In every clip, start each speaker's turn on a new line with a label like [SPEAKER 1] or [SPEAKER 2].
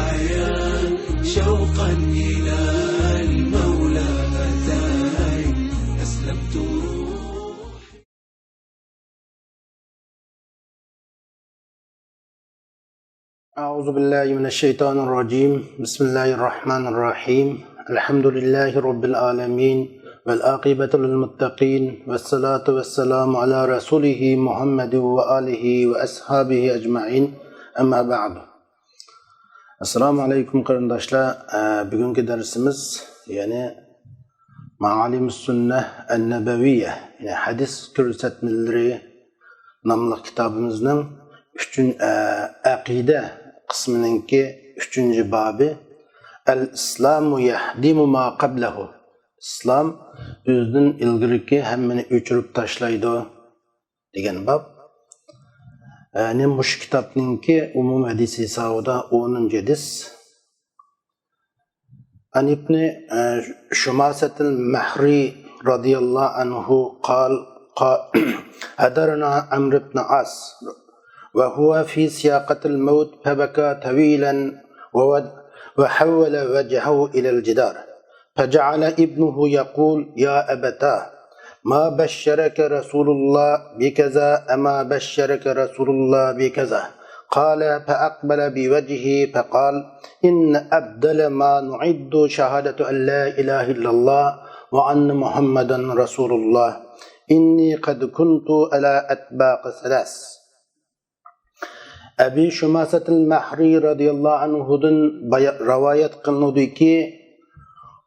[SPEAKER 1] الحياة شوقا إلى المولى أتاي أسلمت
[SPEAKER 2] أعوذ بالله من الشيطان الرجيم بسم الله الرحمن الرحيم الحمد لله رب العالمين والعاقبة للمتقين والصلاة والسلام على رسوله محمد وآله وأصحابه أجمعين أما بعد Assalamu alaikum qarindoshlar. Bugungi darsimiz yani Ma'alimus Sunnah an-Nabawiyya, yani hadis ko'rsatmalari nomli kitobimizning aqida qismininki 3-bobi Al-Islamu yahdimu ma qablahu. Islom o'zidan ilgiriki hammani o'chirib tashlaydi degan bob. Yani mush kitobninki umum hadis hisobida 10-hadis. An ibn Shumasat al-Mahri radiyallahu anhu قال حضرنا عمرو بن عاص وهو في سياقة الموت فبكى طويلا وحول وجهه إلى الجدار فجعل ابنه يقول يا أبتاه ما بشرك رسول الله بكذا أما بشرك رسول الله بكذا قال فأقبل بوجهه فقال إن أبدل ما نعد شهادة أن لا إله إلا الله وأن محمدا رسول الله إني قد كنت على أطباق ثلاث. Abi Shumasat al-Mahri radiyallahu anhudan rivayet qilindi ki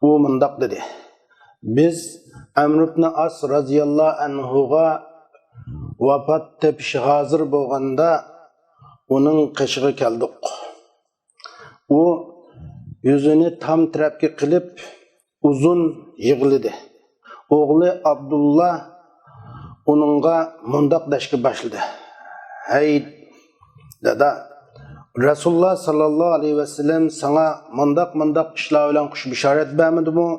[SPEAKER 2] u mundaq dedi. Biz Amr ibn As radiyallahu anhuga vafot tepish hozir bo'lganda uning qishig'i keldik. U yuzini tam tarafga qilib uzun yig'ladi. O'g'li Abdullah uningga mundaq dashga boshladi. Hey dada, Rasulullah sallallahu aleyhi ve sellem sana mundaq ishlar bilan xush bishorat bermadimi?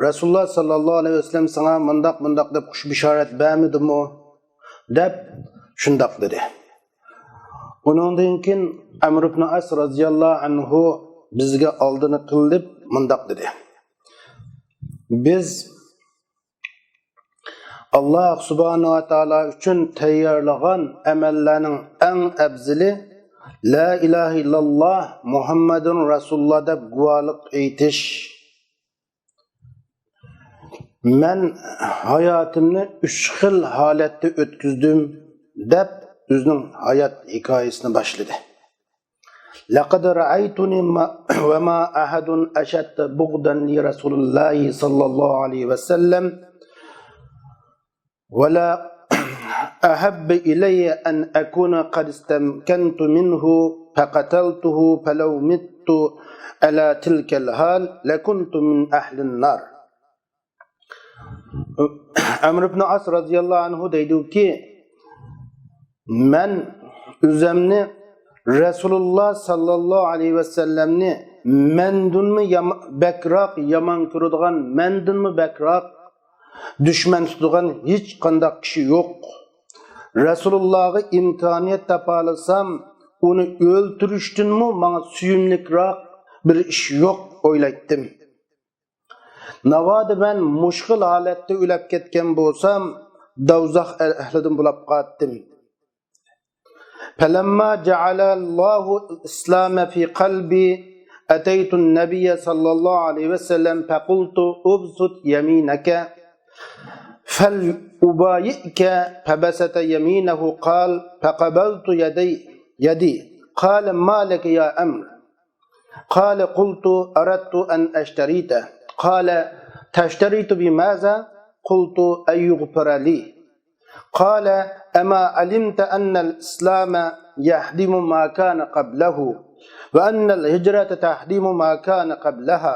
[SPEAKER 2] Rasulullah sallallahu aleyhi ve sellem sana mundaq deb xush bishorat bermadimi? deb shundaq dedi. Uningdan keyin Amr ibn As radhiyallohu anhu bizga oldini qilib mundaq dedi. Biz Allah subhanahu wa ta'ala uchun tayyorlagan amallarning eng afzali La ilahe illallah Muhammadun Rasulullah deb guvohlik aytish. Men hayotimni 3 xil holatda o'tkazdim deb o'zining hayot hikoyasini boshladi. Laqad ra'aytuni wa ma ahadun ashadda bughdan li Rasulullah sallallohu alayhi va sallam ولا أحب إلي أن أكون قد استمكنت منه فقتلته فلو مت على تلك الحال لكنت من أهل النار. Amr ibn As radiyallahu anhu deydi ki men özümni Rasulullah sallallahu aleyhi ve sellemni mendunmi bekrak yaman ko'radigan mendunmi bekrak düşman tutgan hech qanday kishi yo'q. Rasulullah'ı imkoniyat tapalasam uni o'ltirishdanmi menga suyumlikroq bir ish yo'q o'ylaydim. Navoda ben mushkil holatda o'lib ketgan bo'lsam, dovzax ahlidan bo'lib qoldim. Falamma ja'ala Allahu al-islama fi qalbi ataytu an-nabiy sallallahu alayhi ve sellem faqultu ubsut yaminaka فَلْأُبَايِئْكَ فَبَسَتَ يَمِينَهُ قال فَقَبَلْتُ يدي قال ما لك يا أمر قال قلت أردت أن أشتريته قال تشتريت بماذا قلت أن يغفر لي قال أما علمت أن الإسلام يهدم ما كان قبله وأن الهجرة تهدم ما كان قبلها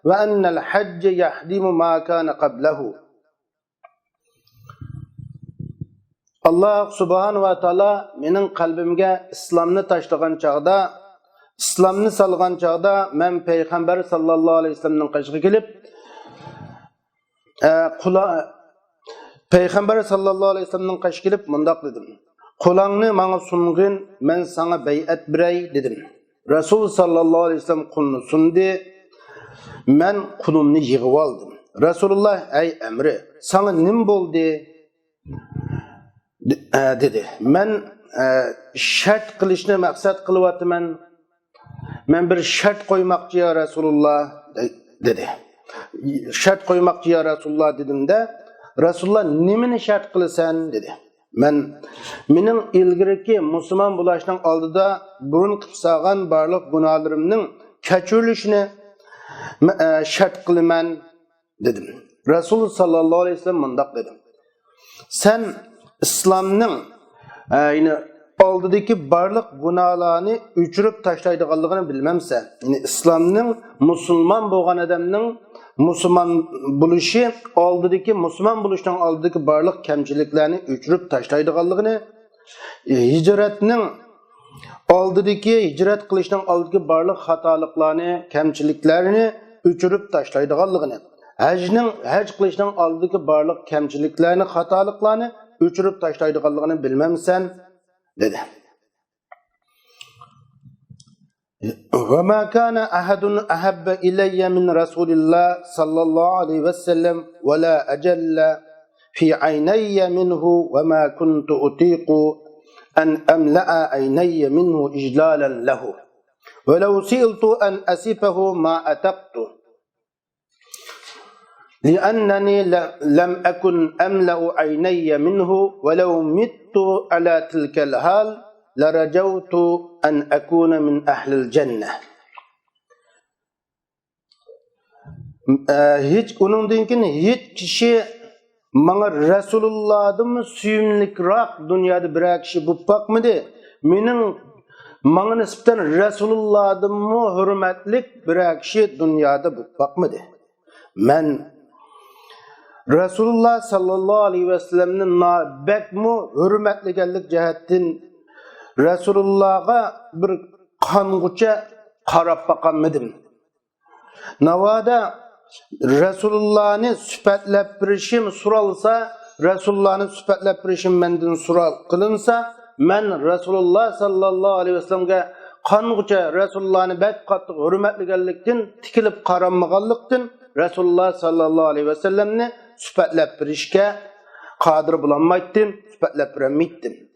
[SPEAKER 2] وأن الحج يهدم ما كان قبله. Allah subhanahu wa ta'ala mening qalbimga islomni tashlagan chog'da, islomni solgan chog'da men payg'ambar sallallohu alayhi vasallamning qashig'iga kelib, payg'ambar sallallohu alayhi vasallamning qashig'iga kelib mundoq dedim. Qo'lingni menga sung'in, men sana bay'at beray dedim. Resul sallallahu aleyhi ve sellem kulunu sundu. Men kulumni yig'ib oldim. Resulullah ey emri, sana nim bo'ldi? Dedi. Men shart qilishni maqsad qilyapman. Men bir shart qo'ymoqchi ya Resulullah dedi. Shart qo'ymoqchi ya Resulullah dedimde, Resulullah nimani shart qilasan dedi. Mening ilgiriki musulmon bo'lishning oldida burun qilsagan barliq gunohlarimning kechirilishini shart qilaman dedim. Resul sallallahu aleyhi ve sellem mundaq dedi. Sen İslamning oldidagi barliq gunohlarni o'chirib tashlaydiganligini bilmamsan. Yani İslamning musulmon bo'lgan odamning musulmon bo'lishi oldidagi musulmon bo'lishning oldidagi barliq kamchiliklarni o'chirib tashlaydiganligini, hijratning oldidagi hijrat qilishning oldidagi barliq xatoliklarni, kamchiliklarni o'chirib tashlaydiganligini, haj qilishning oldidagi barliq kamchiliklarni, xatoliklarni o'chirib tashlaydiganligini bilmamsan dedi. وَمَا كَانَ أَحَدٌ أَحَبَّ إِلَيَّ مِنْ رَسُولِ اللَّهِ صَلَّى اللَّهُ عَلَيْهِ وَسَلَّمَ وَلَا أَجَلَّ فِي عَيْنَيَّ مِنْهُ وَمَا كُنْتُ أُطِيقُ أَنْ أَمْلَأَ عَيْنَيَّ مِنْهُ إِجْلَالًا لَهُ وَلَوْ سِئِلْتُ أَنْ أَصِفَهُ مَا أَطَقْتُ لأنني لم أكن أملأ عيني منه ولو مت على تلك الحال لرجوت أن أكون من أهل الجنة. Hiç onundan keyin hiç kişi bana Resulullah'dan suyumlikroq dünyada bir kishi bo'lib bakmadı. Mening bana nisbatan Resulullah'dan hurmatlik bir kishi dünyada bo'lib bakmadı. Men Resulullah sallallahu aleyhi ve sellem'nin bekmu hürmetligenlik cihettin Resulullah'a bir kanguça qarab bakanmadım. Navada Resulullah'ni süpetlep birişim suralsa, Resulullah'ni süpetlep birişim menden sural kılınsa, men Resulullah sallallahu aleyhi ve sellem'ge kanguça Resulullah'ni bek qattiq hürmetligenliktin tikilip qaranmaganlıktin Resulullah sallallahu aleyhi ve sellem'ni süpetlep birişke qadir bulanmaydım, süpetlep biremitdim.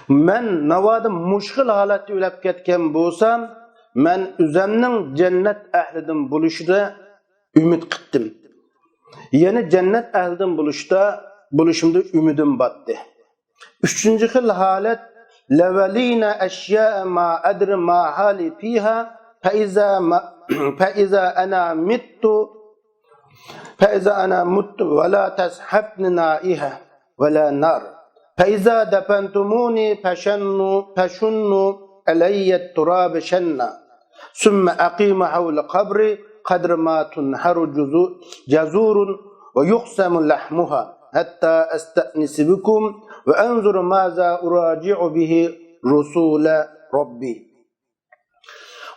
[SPEAKER 2] Men navada muşkil halatda ölep ketken bolsam, men üzemning cennet ehlidan buluşida ümit qitdim. Yani cennet ehlidan buluşumda ümidim battı. Üçüncü xil halat levelina eşya'a ma adri ma hali fiha فإذا أنا مت ولا تسحبني نائها ولا نار فإذا دفنتموني فشنوا علي التراب شنا ثم أقيم حول قبري قدر ما تنحر جزور ويقسم لحمها حتى أستأنس بكم وأنظر ماذا أراجع به رسول ربي.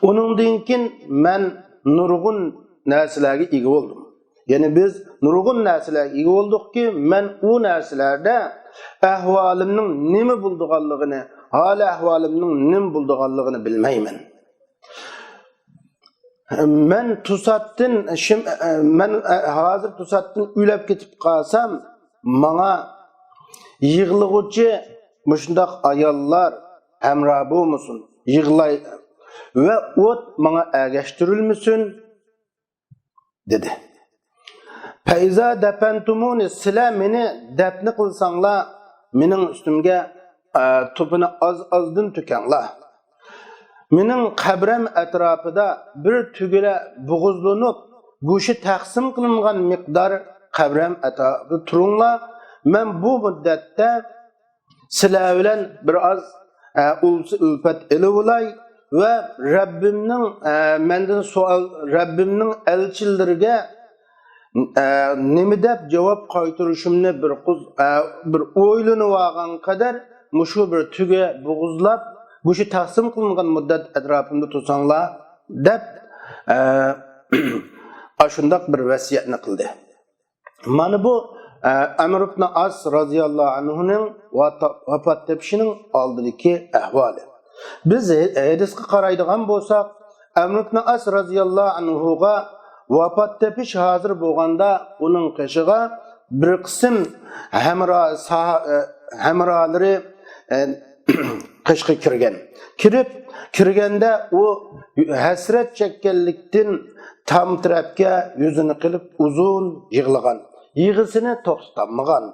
[SPEAKER 2] Onundan keyin men nurgun narsalarga ega bo'ldim. Yani biz nurgun narsalarga ega bo'ldikki, men u narsalarda ahvolimning nima bo'lganligini, hali ahvolimning nima bo'lganligini bilmayman. Men tusatdan hozir tusatdan o'lib ketib qolsam, menga yig'lig'uchi mushundaq ayollar hamro bo'lmasin, yig'lay ve ot bana ergeştirilmesin dedi. Feiza depentumuni sile meni depni kılsanla menin üstümge topunu azdan tükenla. Menin kabrem etrafıda bir tügüle buğuzlanıp guşi taksim kılıngan miqdar kabrem etrafı turunla. Men bu müddette sile bilen biraz ülfet elivulay ve Rabbimning elçileriga nima deb javob qaytarishimni bir o'ylanib olgan qadar mushu bir tuga bo'g'izlab go'shi taqsim qilingan muddat atrofimda tursanglar deb ashundoq bir vasiyatni qildi. Mana bu Amr ibn As radhiyallohu anhuning vafot etishining oldidagi ahvoli. Biz hadisga qaraydigan bo'lsak, Amr ibn As radhiyallohu anhuga vafot tepish hozir bo'lganda uning qishig'a bir qism hamrolari qishga kirganda u hasrat chekkanlikdan tam tarafga yuzini qilib uzun yig'lagan. Yig'isini to'xtatmagan.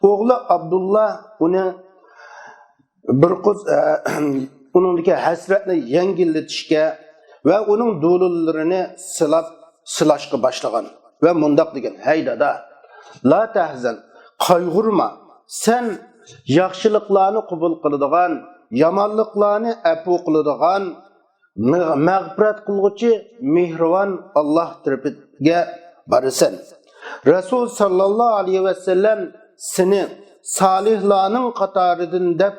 [SPEAKER 2] O'g'li Abdullah uni bir qiz uningdagi hasratni yengillatishga va uning do'lullarini silashga boshlagan va mundoq degan: "Hey dada, la tahzan, qayg'urma. Sen yaxshiliklarni qabul qiladigan, yomonliklarni afu qiladigan, mag'firat qilguvchi mehribon Alloh tarafiga borasan. Rasul sallallohu alayhi va sallam seni salihlarning qatoridan deb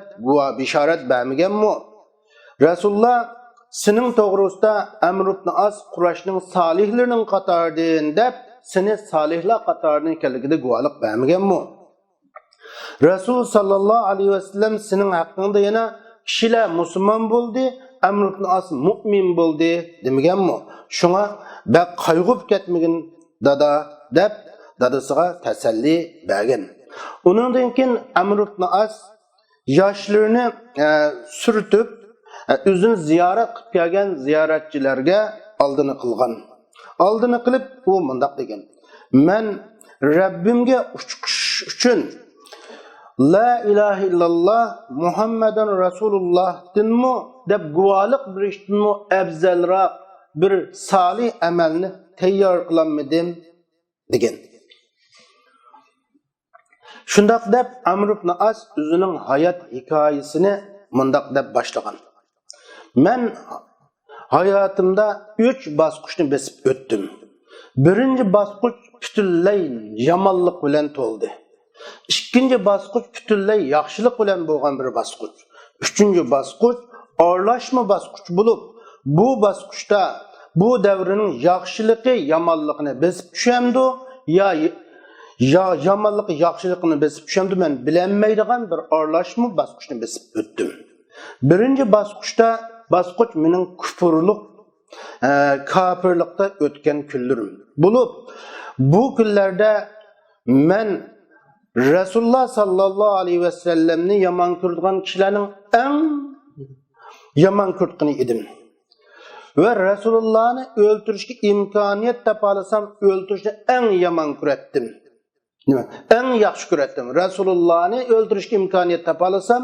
[SPEAKER 2] bishorat bermaganmi? Rasululloh sening to'g'risida Amr ibn As Qurayshning salihlarining qatoridan deb seni salihlar qatoridan ekanligida guvohlik bermaganmi? Rasul sallallohu alayhi va sallam sening haqqingda yana kishilar musulmon bo'ldi, Amr ibn As mu'min bo'ldi demaganmi? Shunga bak qayg'ub ketmagin dada deb dadasiga tasalli bergan. Undan keyin Amr ibn As yoshlarini surtib o'zini ziyorat qilib kelgan ziyoratchilarga oldini qilgan. Oldini qilib u mundoq degan: "Men Rabbimga uchish uchun La ilaha illalloh Muhammadan Rasululloh dinmi deb guvohlik berishdanmi afzalroq bir salih amalni tayyor qilolmadim" degan. Shundoq deb Amr ibn As o'zining hayot hikoyasini mundoq deb boshlagan: "Men hayotimda 3 bosqichni besib o'tdim. Birinchi bosqich butunlay yomonlik bilan to'ldi. Ikkinchi bosqich butunlay yaxshilik bilan bo'lgan bir bosqich. Uchinchi bosqich aralashma bosqich bo'lib, bu bosqichda bu davrining yaxshiligi yomonligini besib tushamdi yo yomonligi yaxshiligini besib tushamdi, men bilinmaydigan bir aralashma bosqichni besib o'tdim. Birinchi bosqichda bosqich mening kufrlik, kafirlikda o'tgan kunlarim bo'lib, bu kunlarda men Rasululloh sallallohu alayhi va sallamni yomon ko'rgan kishilarning eng yomon ko'rgani edim. Va Rasulullohni o'ldirishga imkoniyat topalasam, o'ldirishni eng yomon ko'ratdim. Nima? Eng yaxshi ko'ratdim. Rasulullohni o'ldirishga imkoniyat topalasam,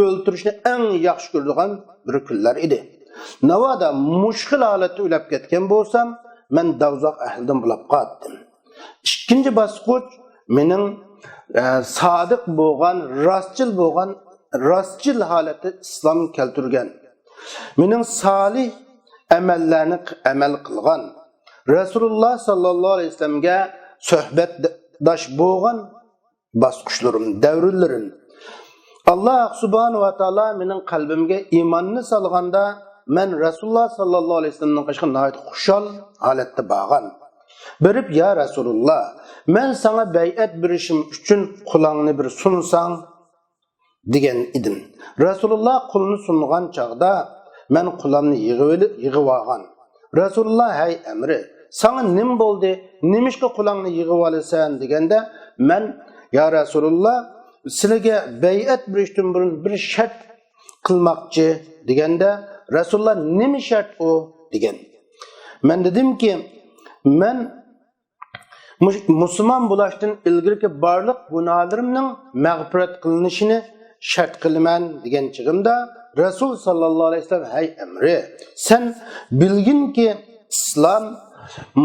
[SPEAKER 2] o'ldirishni eng yaxshi ko'rgan bir kunlar edi. Navoda mushkil holatda o'lab ketgan bo'lsam, men davzoq ahlidan bo'lib qoldim. Ikkinchi bosqich mening sodiq bo'lgan, rostchil holatda islom keltirgan, mening solih amallarni amal qilgan, Rasululloh sallallohu alayhi vasallamga suhbatdosh bo'lgan bosqichlarim, davrlarim. Alloh subhanahu va taolo mening qalbimga iymonni solganda, men Rasululloh sallallohu alayhi vasallamning qishqi xushal holatda bo'lgan. Berib: "Ya Rasululloh, men sana bay'at berishim uchun qulingni bir sunsang" degan edim. Rasululloh qulni sungan chaqda men qulamni yig'ib olgan. Rasululloh: "Hey Amri, sana nim bo'ldi? Nimishga qulingni yig'ib olasan?" deganda, men: "Ya Rasululloh, sizlarga bay'at berishdan burun bir shart qilmoqchi" deganda, Rasululloh: "Nima shart o?" degan. Men dedimki, men musulmon bo'lishdan ilgirki barliq gunohlarimning mag'firat qilinishini shart qilaman degan chig'imda Rasul sallallohu alayhi vasallam: "Hey Amri, sen bilginki islom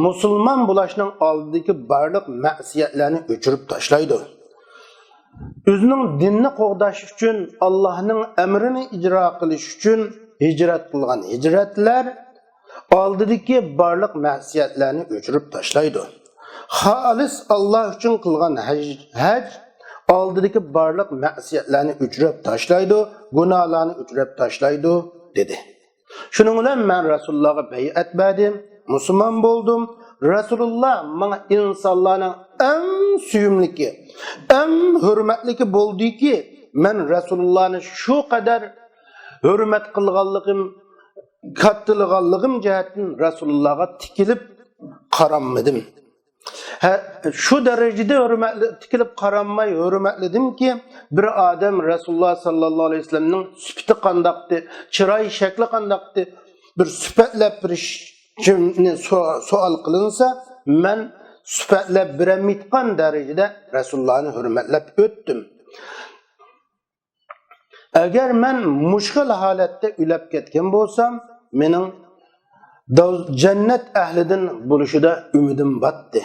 [SPEAKER 2] musulmon bo'lishning oldidagi barliq ma'siyatlarni o'chirib tashlaydi. O'zining dinni qo'g'dash uchun, Allohning amrini ijro qilish uchun hijrat qilgan hijratlar oldidagi barliq ma'siyatlarni o'chirib tashlaydi. Xolis Alloh uchun qilgan haj oldidagi barliq ma'siyatlarni o'chirib tashlaydi, gunohlarni o'chirib tashlaydi" dedi. Shuning bilan men Rasulullohga bay'at berdim, musulmon bo'ldim. Rasululloh menga insonlarning eng suyumliki, eng hurmatliki bo'ldiki, men Rasulullohni shu qadar hürmet qilganligim, kattılığanlığım cihetten Resulullah'a tikilip qaranmadım. Şu derecede tikilip qaranmay hürmetledim ki bir adam Resulullah sallallahu aleyhi ve sellem'nin süpiti qandaqtı, çıray şekli qandaqtı, bir süpetlep bir sual kılınsa men süpetlep biremitkan derecede Resulullah'ını hürmetlep öttüm. Eğer men muşkil halette ülep ketken bolsam, menin cennet ehlidin buluşuda ümidim battı.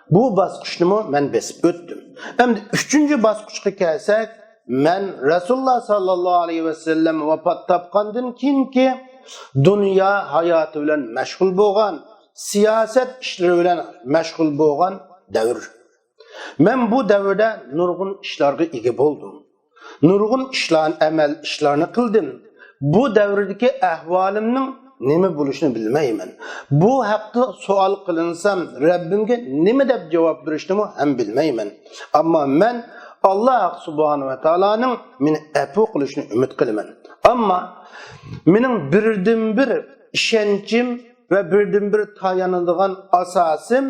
[SPEAKER 2] Bu basqıçnımı men besip öttüm. Hem de üçüncü basqıçqa kelsak, men Resulullah sallallahu aleyhi ve sellem vafat tapqandın ki dünya hayatı bilen meşgul bolgan, siyaset işleri bilen meşgul bolgan davr. Men bu davrda nurgun işlarga ega boldum. Nurgun işlarni amel işlarni qildim. Bu davrdagi ahvolimning nima bo'lishini bilmayman. Bu haqda savol qilinsam, Rabbimga nima deb javob berishni ham bilmayman. Ammo men Alloh subhanahu va taolaning meni afu qilishini umid qilaman. Ammo mening birdan-bir ishonchim va birdan-bir tayanadigan asosim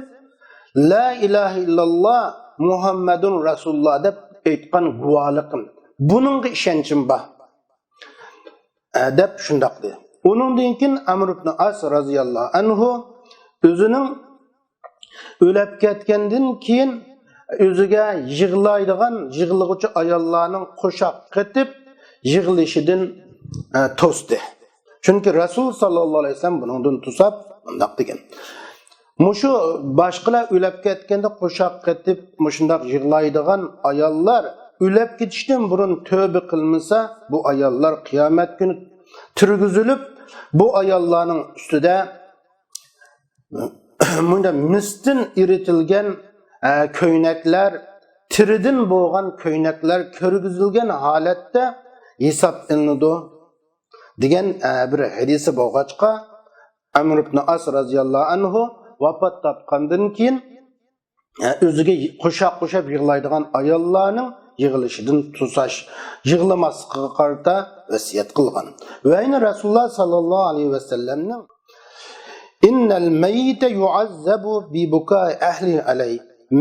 [SPEAKER 2] la ilaha illalloh Muhammadun Rasululloh deb aytgan guvohligim. Buningga ishonchim bor. Deb shundoq dedi. Onundan keyin Amr ibn As radhiyallohu anhu o'zining o'lib ketgandan keyin o'ziga yig'laydigan, yig'lig'uchi ayollarning qo'shaq qetib yig'lishidan to'sdi. Chunki Rasul sallallohu alayhi vasallam buningdan tusab bundoq degan. Mushu boshqalar o'lib ketganda qo'shaq qetib mushundaq yig'laydigan ayollar o'lib ketishdan burun tövbe qilmasa, bu ayollar qiyomat kuni turgizilib, bu ayollarning ustida bunda mistin iritilgan köynekler, tiridin bo'lgan köynekler ko'rgizilgan holatda hisob qilinadi degan bir hadisi bo'lg'achqa Amr ibn As radhiyallohu anhu vafot topgandan keyin o'ziga qo'shab yig'laydigan ayollarning yig'ilishidan tusash, yig'lamasligiga qarata vasiyat qilgan. Va ayni Rasululloh sallallohu alayhi vasallamning innal mayyita yu'azzabu bi bukai ahli alay.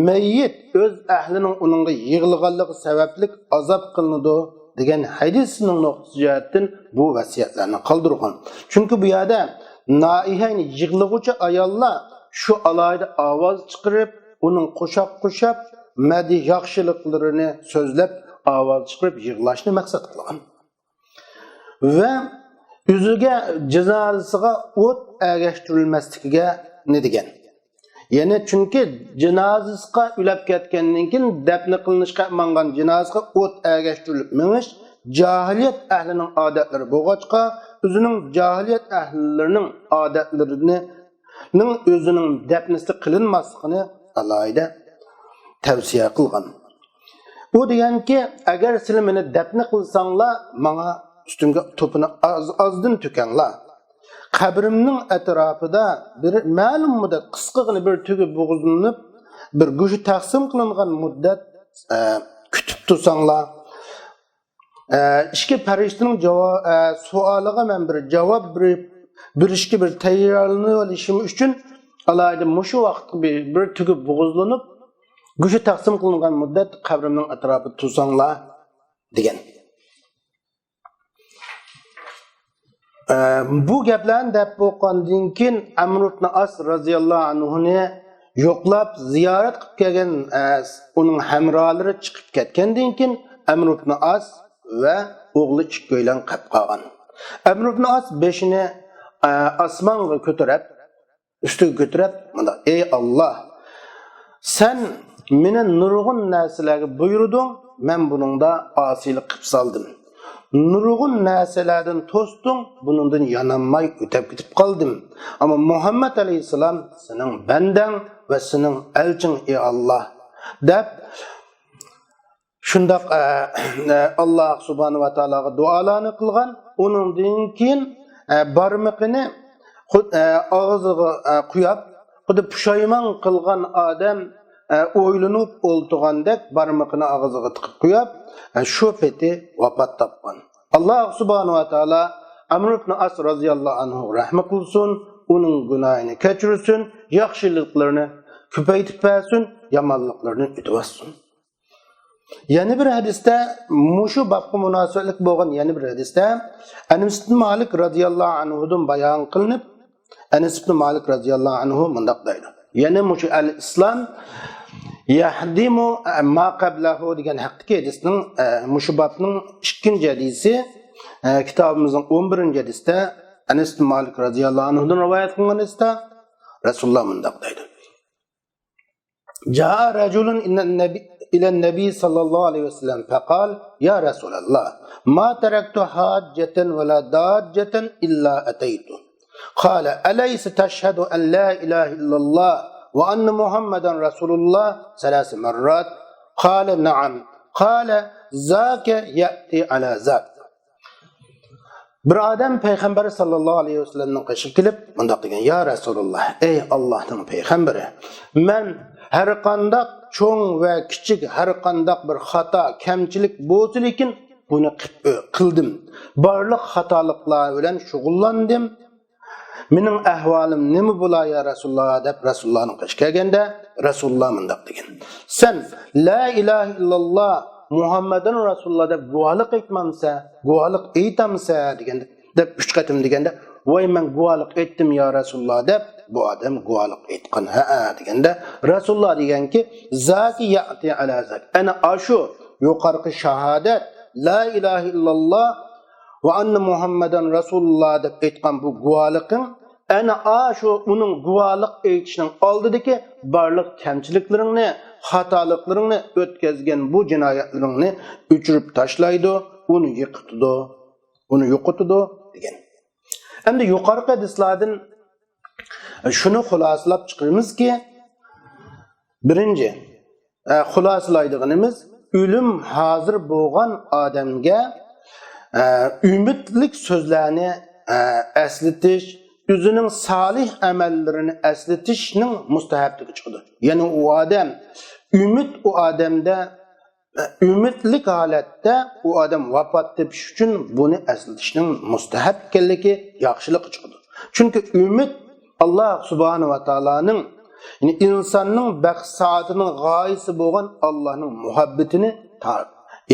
[SPEAKER 2] Mayyit o'z ahlining uningga yig'laganligi sababli azob qilinadi degan hadisning nuqsiyatdan bu vasiyatlarni qoldirgan. Chunki bu yerda naihani yig'lig'uchi ayollar shu alayda ovoz chiqarib, uning qo'shab madhi yaxshiliklarini so'zlab ovoz chiqarib yig'lashni maqsad qilgan. Va o'ziga jazosiga o't agashtirilmasligiga ne degan? Ya'ni chunki janozasiga ulab ketgandan keyin dafn qilinishga mangan janozasiga o't agashtirilib minish jahiliyat ahlining odatlari bo'lg'achqa, o'zining jahiliyat ahlilarining odatlarining o'zining dafnisi qilinmasligini alayda tavsiya qilgan. U deganki, agar sizlar meni dafn qilsanglar, menga ustimga to'pini ozdan to'kanglar. Qabrimning atrofida bir ma'lum muddat qisqagina bir tugi bo'g'izlanib, bir go'shi taqsim qilingan muddat kutib tursanglar. Ikki farishtaning savoliga men bir javob berishga bir tayyorlanib olishim uchun alayda mushu vaqt bir tugi bo'g'izlanib go'shi taqsim qilingan muddat qabrimning atrofida tursanglar degan. Bu gaplarni deb bo'lgandan keyin Amr ibn As radhiyallohu anhuni yo'qlab ziyorat qilib kelgan uning hamrohlari chiqib ketgandan keyin Amr ibn As va o'g'li ikkoylan qolib qolgan. Amr ibn As beshini osmonga ko'tarib, ustiga ko'tarib, "Mana ey Alloh, sen meni nurg'un narsalarga buyurding, men buningda osiylik qilib soldim. Nurg'un narsalardan to'sdim, buningdan yanamay o'tib ketib qoldim. Ammo Muhammad alayhisalom sening bandang va sening elching ey Alloh" deb shundoq Alloh subhanahu va taologa duolarni qilgan. Uningdan keyin barmoqini og'ziga quyib, xuddi pushaymon qilgan odam o'ylanib o'ltirgandek barmoqini og'ziga tiqib qo'yib, shu peti vafot topgan. Allah subhanahu wa ta'ala Amr ibn As radhiyallohu anhu rahmet qilsin, uning gunohini kechirsin, yaxshiliklarni ko'paytib bersin, yomonliklarni o'tib olsin. Yana bir hadisda, mushu babga munosabatlik bo'lgan yana bir hadisda Anas ibn Malik radhiyallohu anhudan bayon qilinib, Anas ibn Malik radhiyallohu anhu mundaq deydi. Yana mushu al-Islam yahdimu ma qablahu degan haqdagi hadisning mushu babning 2-hadisi kitobimizning 11-hadisida Anas ibn Malik radhiyallohu anhudan rivoyat qilingan hadisda Rasululloh mundaq deydi. Jaa rajulun ila an-nabi sallallohu alayhi wasallam faqal ya Rasulullah ma taraktu hajjatan wala dajjatan illa ataytu. Qala alaysa tashhadu an la ilaha illallah wa anna Muhammadan Rasulullah 3 marrat? Qala na'am. Qala zaka ya'ti ala zak. Bir adam Peygamber sallallahu aleyhi ve sellem'nin qışıp kelib bundaq degan: "Ya Rasulullah, ey Allah'ın peygamberi, men her qandaq çoğ ve kichik her qandaq bir xata, kamchilik bo'lsa lekin buni qildim. Barliq xatoliklar bilan shug'ullandim. Mening ahvolim nima bo'lar ya Rasulullah?" deb Rasulullohning qish kelganda Rasululloh mundaq degan: "Sen la ilaha illalloh Muhammadun Rasululloh deb guvohlik aytmamsa, guvohlik aytamsa deganda deb 3 qatim deganda, "Voy men guvohlik aytdim ya Rasululloh" deb bu odam guvohlik aytgan. Ha deganda Rasululloh deganki, "Zaki ya'ti ala zak." Ana ashu yuqorqi shahodat la ilaha illalloh va anna Muhammadan Rasululloh deb aytgan bu guvohliqing ana ashu uning guvohlik aytishining oldidagi barliq kamchiliklaringni, xatoliklarni o'tkazgan bu jinoyatlaringni o'chirib tashlaydi, uni yiqitdi, uni yo'qotdi degan. Endi yuqorqi hadislardan shuni xulosalab chiqarimizki, birinchi xulosalaydiganimiz o'lim hozir bo'lgan odamga umidlik so'zlarni eslatish, o'zining solih amallarini eslatishning mustahabligi chiqadi. Ya'ni u odam u odamda umidlik holatda u odam vafot tepish uchun buni eslatishning mustahab ekanligi yaxshilik chiqadi. Chunki umid Allah subhanahu wa ta'alaning, yani insonning baxt saatining g'oyasi bo'lgan Allohning muhabbatini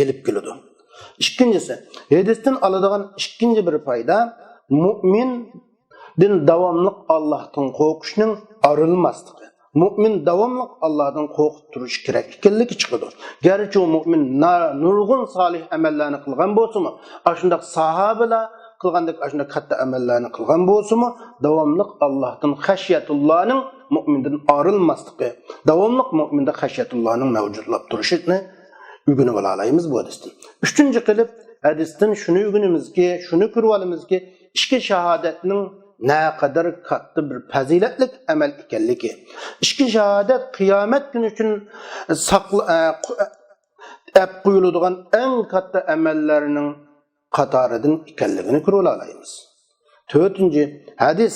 [SPEAKER 2] elib keladi. Ikkinchisi, hadisdan oladigan ikkinchi bir foyda, mu'min din davomli Allohdan qo'rqishning arilmasligi. Mu'min davomli Allohdan qo'rqib turish kerak ekanligi chiqadi. Garchi u mu'min nurg'un solih amallarni qilgan bo'lsa-mu, shunday sahobalar qilgandek ashuna katta amallarni qilgan bo'lsa-mu, davomli Allohdan xashiyatullohning mu'mindan arilmasligi, davomli mu'minda xashiyatullohning mavjudlab turishini o'rganib olaymiz bu hadisdan. Uchinchi qilib hadisdan shuni o'rganimizki, shuni ko'rib olamizki, ikki shahodatning ne kadar katta bir faziletlik amel ekanligi. İki shahodat qiyomat kuni uchun qo'yiladigan eng katta amallarning qatoridan ekanligini ko'rib olaymiz. To'rtinchi hadis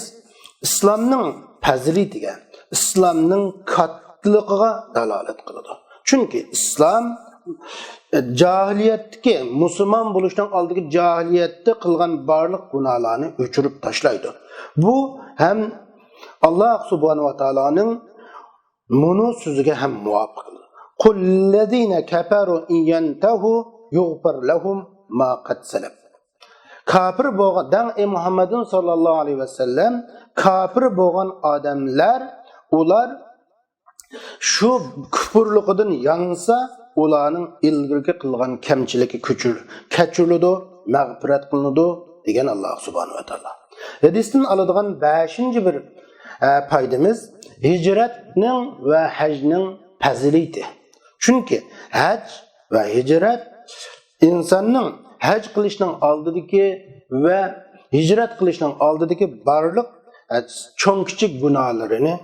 [SPEAKER 2] islomning fazilatiga, islomning kattaligiga dalolat qiladi. Chunki islom jahiliyatdagi musulmon bo'lishdan oldingi jahiliyatda qilgan barliq gunohlarni o'chirib tashlaydi. Bu hem Allah subhanahu wa ta'alaning bunu so'ziga ham muvofiq. Qullazina kafaru in yantahu yughfar lahum ma qad salaf. Kafir bo'lgan Muhammedin sallallohu alayhi vasallam, kafir bo'lgan odamlar ular shu kufrligidan yansa ularning ilgirki qilgan kamchiligi kechiriladi, mag'firat qilinadi degan Allah subhanahu wa ta'ala. Hadisdan oladigan 5-chi bir foydamiz hicretning va hajning fazilati. Chunki haj va hicret insonning haj qilishning oldidagi va hicret qilishning oldidagi barliq cho'ng kichik gunohlarini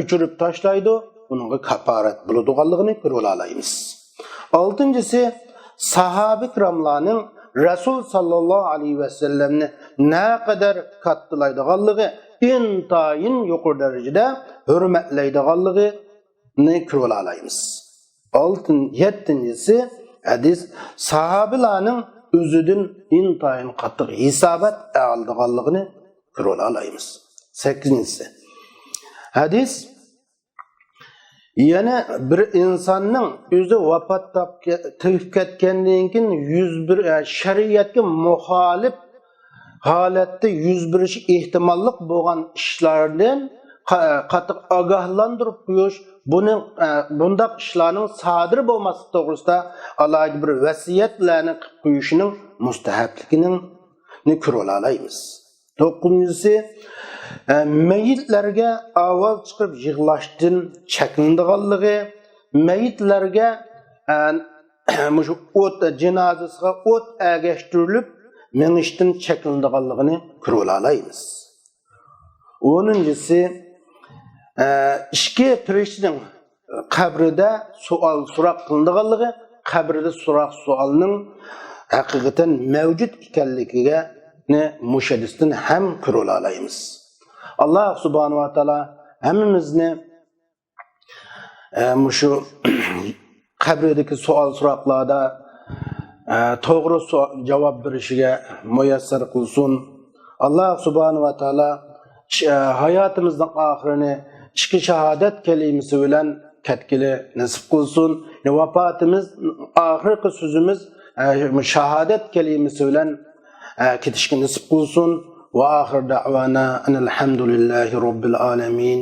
[SPEAKER 2] o'chirib tashlaydi, bunga kafarat bo'ladiganligini ko'rib olaymiz. 6-si sahabe kiramlarning Rasul sallallohu alayhi ve sellemni ne kadar kattalaydiganligi, intayin yuqori darajada hurmatlaydiganligini ko'rib olaymiz. 7-si hadis sahabelarning o'zidan intayin qattiq hisobat oldiganligini ko'ra olamiz. 8-si. Hadis yana bir insonning o'zi vafot topib ketgandan keyin 101 shariatga muxolif holatda yuz berishi ehtimolli bo'lgan ishlardan qattiq ogohlantirib qo'yish, buning bundaq ishlarning sodir bo'lmasligi to'g'risida alohida bir vasiyatlarni qilib qo'yishining mustahabligini ko'ra olamiz. 9-si mayitlarga avval chiqib yig'lashdan chekinadiganligi, mayitlarga shu o't janozasiga o't agashtirilib menishdan chekinadiganligini ko'ra olamiz. 10-si ikki firishtaning qabrida so'roq qilinadiganligi, qabrida so'roq-savolning haqiqatan mavjud ekanligiga mushahiddan ham ko'ra olamiz. Alloh subhanahu va taolo hammamizni shu qabridagi savol-so'roqlarda to'g'ri javob berishiga muyassar qilsin. Alloh subhanahu va taolo hayotimizning oxirini ikki shahodat kalimasi bilan ketgili nasib qilsin. Vafotimiz oxirgi so'zimiz shahodat kalimasi bilan ketishga nasib qilsin. Va oxir da'vana alhamdulillahi robbil alamin.